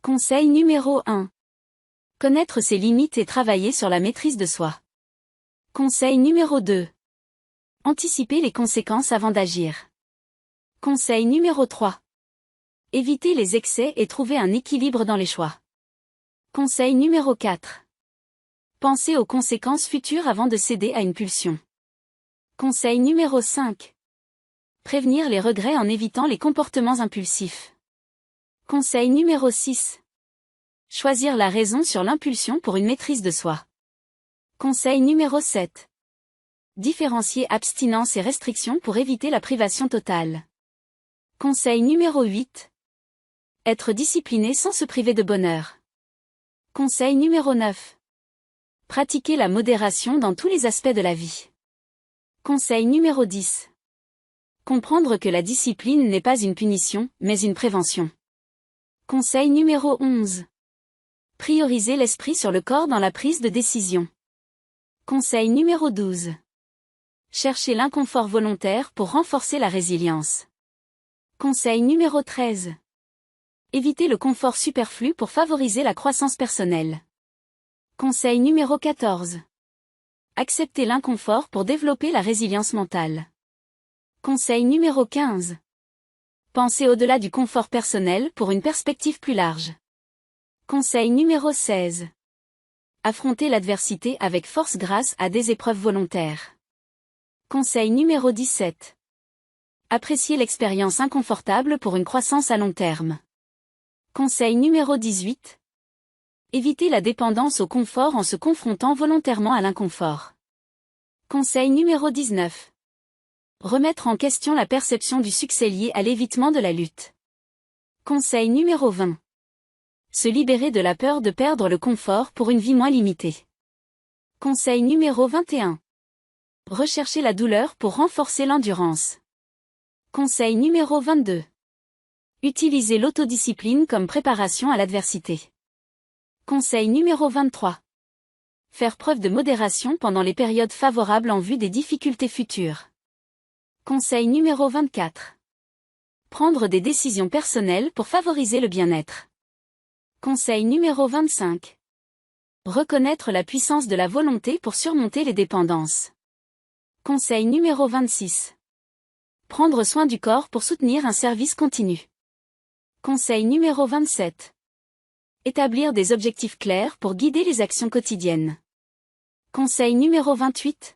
Conseil numéro 1. Connaître ses limites et travailler sur la maîtrise de soi. Conseil numéro 2. Anticiper les conséquences avant d'agir. Conseil numéro 3. Éviter les excès et trouver un équilibre dans les choix. Conseil numéro 4. Penser aux conséquences futures avant de céder à une pulsion. Conseil numéro 5. Prévenir les regrets en évitant les comportements impulsifs. Conseil numéro 6. Choisir la raison sur l'impulsion pour une maîtrise de soi. Conseil numéro 7. Différencier abstinence et restriction pour éviter la privation totale. Conseil numéro 8. Être discipliné sans se priver de bonheur. Conseil numéro 9. Pratiquer la modération dans tous les aspects de la vie. Conseil numéro 10. Comprendre que la discipline n'est pas une punition, mais une prévention. Conseil numéro 11. Prioriser l'esprit sur le corps dans la prise de décision. Conseil numéro 12. Chercher l'inconfort volontaire pour renforcer la résilience. Conseil numéro 13. Éviter le confort superflu pour favoriser la croissance personnelle. Conseil numéro 14. Accepter l'inconfort pour développer la résilience mentale. Conseil numéro 15. Penser au-delà du confort personnel pour une perspective plus large. Conseil numéro 16. Affronter l'adversité avec force grâce à des épreuves volontaires. Conseil numéro 17. Apprécier l'expérience inconfortable pour une croissance à long terme. Conseil numéro 18. Éviter la dépendance au confort en se confrontant volontairement à l'inconfort. Conseil numéro 19. Remettre en question la perception du succès lié à l'évitement de la lutte. Conseil numéro 20. Se libérer de la peur de perdre le confort pour une vie moins limitée. Conseil numéro 21. Rechercher la douleur pour renforcer l'endurance. Conseil numéro 22. Utiliser l'autodiscipline comme préparation à l'adversité. Conseil numéro 23. Faire preuve de modération pendant les périodes favorables en vue des difficultés futures. Conseil numéro 24. Prendre des décisions personnelles pour favoriser le bien-être. Conseil numéro 25. Reconnaître la puissance de la volonté pour surmonter les dépendances. Conseil numéro 26. Prendre soin du corps pour soutenir un service continu. Conseil numéro 27. Établir des objectifs clairs pour guider les actions quotidiennes. Conseil numéro 28.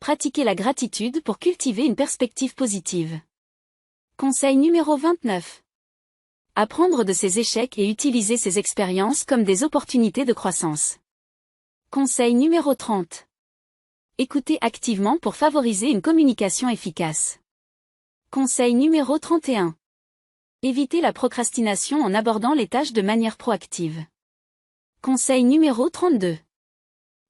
Pratiquer la gratitude pour cultiver une perspective positive. Conseil numéro 29. Apprendre de ses échecs et utiliser ses expériences comme des opportunités de croissance. Conseil numéro 30. Écouter activement pour favoriser une communication efficace. Conseil numéro 31. Éviter la procrastination en abordant les tâches de manière proactive. Conseil numéro 32.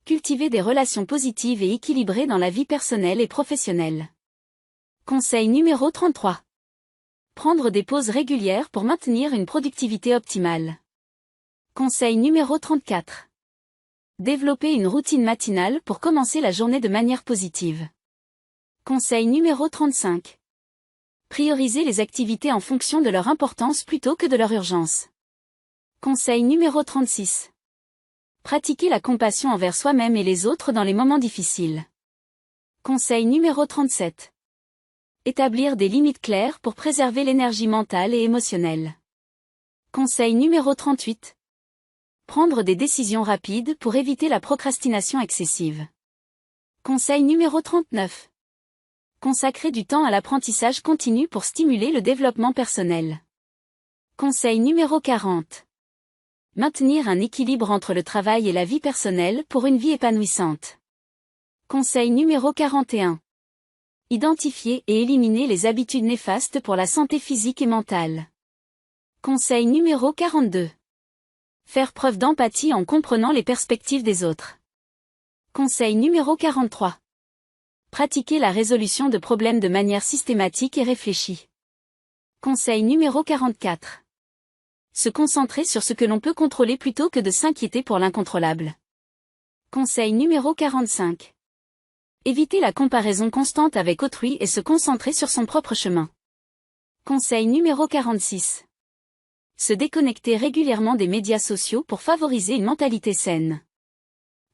Cultiver des relations positives et équilibrées dans la vie personnelle et professionnelle. Conseil numéro 33. Prendre des pauses régulières pour maintenir une productivité optimale. Conseil numéro 34. Développer une routine matinale pour commencer la journée de manière positive. Conseil numéro 35. Prioriser les activités en fonction de leur importance plutôt que de leur urgence. Conseil numéro 36. Pratiquer la compassion envers soi-même et les autres dans les moments difficiles. Conseil numéro 37. Établir des limites claires pour préserver l'énergie mentale et émotionnelle. Conseil numéro 38. Prendre des décisions rapides pour éviter la procrastination excessive. Conseil numéro 39. Consacrer du temps à l'apprentissage continu pour stimuler le développement personnel. Conseil numéro 40. Maintenir un équilibre entre le travail et la vie personnelle pour une vie épanouissante. Conseil numéro 41. Identifier et éliminer les habitudes néfastes pour la santé physique et mentale. Conseil numéro 42. Faire preuve d'empathie en comprenant les perspectives des autres. Conseil numéro 43. Pratiquer la résolution de problèmes de manière systématique et réfléchie. Conseil numéro 44. Se concentrer sur ce que l'on peut contrôler plutôt que de s'inquiéter pour l'incontrôlable. Conseil numéro 45. Éviter la comparaison constante avec autrui et se concentrer sur son propre chemin. Conseil numéro 46. Se déconnecter régulièrement des médias sociaux pour favoriser une mentalité saine.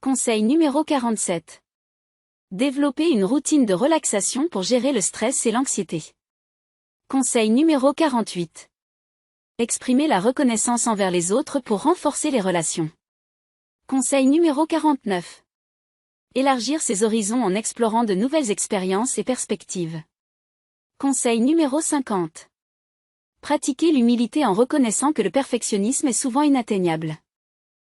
Conseil numéro 47. Développer une routine de relaxation pour gérer le stress et l'anxiété. Conseil numéro 48. Exprimer la reconnaissance envers les autres pour renforcer les relations. Conseil numéro 49. Élargir ses horizons en explorant de nouvelles expériences et perspectives. Conseil numéro 50. Pratiquer l'humilité en reconnaissant que le perfectionnisme est souvent inatteignable.